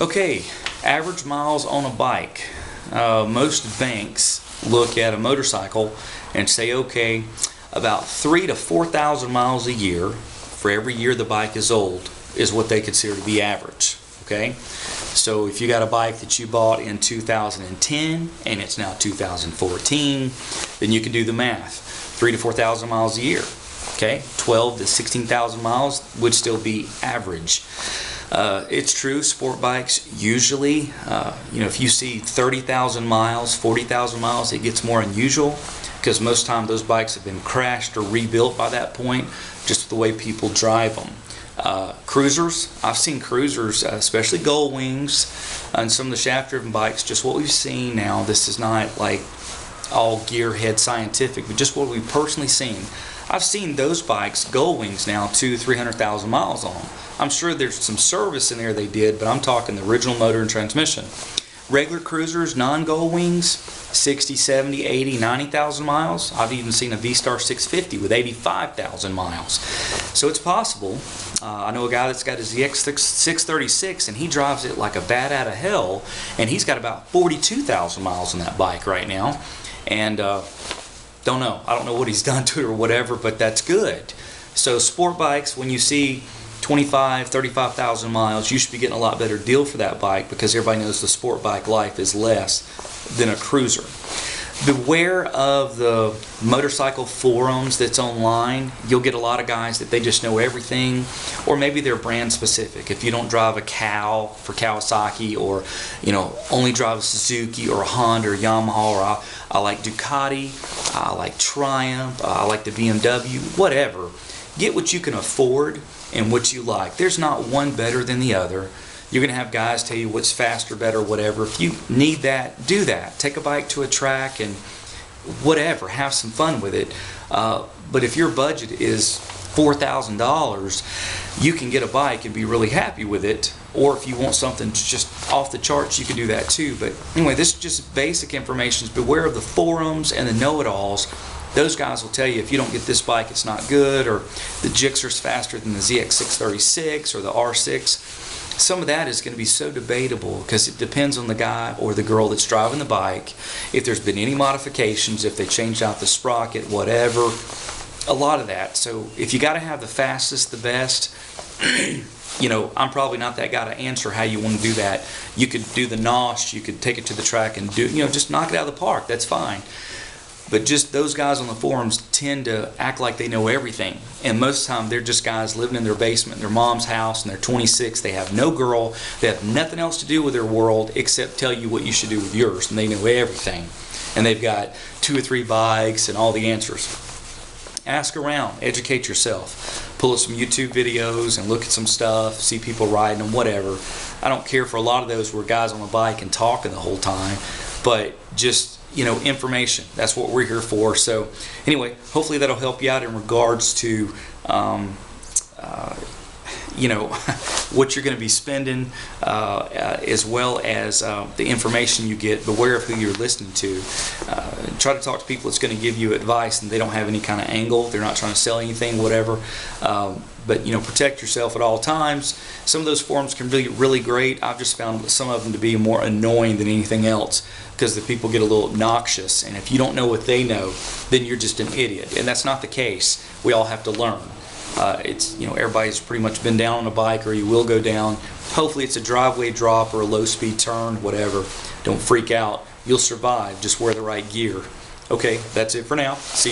Okay, average miles on a bike. Most banks look at a motorcycle and say, okay, about 3,000 to 4,000 miles a year for every year the bike is old is what they consider to be average. Okay, so if you got a bike that you bought in 2010 and it's now 2014, then you can do the math. 3,000 to 4,000 miles a year. Okay, 12,000 to 16,000 miles would still be average. It's true, sport bikes usually, if you see 30,000 miles, 40,000 miles, it gets more unusual because most of the time those bikes have been crashed or rebuilt by that point, just the way people drive them. Cruisers, I've seen cruisers, especially Gull Wings and some of the shaft-driven bikes, just what we've seen now. This is not like all gearhead scientific, but just what we've personally seen. I've seen those bikes, Gull Wings, now 200,000-300,000 miles on them. I'm sure there's some service in there they did, but I'm talking the original motor and transmission. Regular cruisers, non-Gull Wings, 60, 70, 80, 90,000 miles. I've even seen a V-Star 650 with 85,000 miles. So it's possible. I know a guy that's got his ZX636 and he drives it like a bat out of hell, and he's got about 42,000 miles on that bike right now. And don't know. I don't know what he's done to it or whatever, but that's good. So sport bikes, when you see 25, 35,000 miles, you should be getting a lot better deal for that bike because everybody knows the sport bike life is less than a cruiser. Beware of the motorcycle forums that's online. You'll get a lot of guys that they just know everything, or maybe they're brand specific. If you don't drive a cow for Kawasaki, or only drive a Suzuki or a Honda or Yamaha, or I like Ducati, I like Triumph, I like the BMW, whatever. Get what you can afford and what you like. There's not one better than the other. You're going to have guys tell you what's faster, better, whatever. If you need that, do that. Take a bike to a track and whatever. Have some fun with it. But if your budget is $4,000, you can get a bike and be really happy with it. Or if you want something just off the charts, you can do that too. But anyway, this is just basic information. Beware of the forums and the know-it-alls. Those guys will tell you if you don't get this bike, it's not good, or the Gixxer's faster than the ZX636 or the R6. Some of that is going to be so debatable because it depends on the guy or the girl that's driving the bike, if there's been any modifications, if they changed out the sprocket, whatever, a lot of that. So if you got to have the fastest, the best, I'm probably not that guy to answer how you want to do that. You could do the NOS, you could take it to the track and do, just knock it out of the park. That's fine. But just those guys on the forums tend to act like they know everything. And most of the time, they're just guys living in their basement, in their mom's house, and they're 26. They have no girl. They have nothing else to do with their world except tell you what you should do with yours. And they know everything. And they've got 2 or 3 bikes and all the answers. Ask around. Educate yourself. Pull up some YouTube videos and look at some stuff. See people riding them, whatever. I don't care for a lot of those where guys on a bike and talking the whole time. But just information. That's what we're here for. So anyway, hopefully that'll help you out in regards to what you're going to be spending, as well as the information you get. Beware of who you're listening to. Try to talk to people that's going to give you advice and they don't have any kind of angle. They're not trying to sell anything, whatever. But protect yourself at all times. Some of those forums can be really great. I've just found some of them to be more annoying than anything else because the people get a little obnoxious, and if you don't know what they know, then you're just an idiot. And that's not the case. We all have to learn. Everybody's pretty much been down on a bike, or you will go down. Hopefully it's a driveway drop or a low speed turn, whatever. Don't freak out. You'll survive. Just wear the right gear. Okay, that's it for now. See you.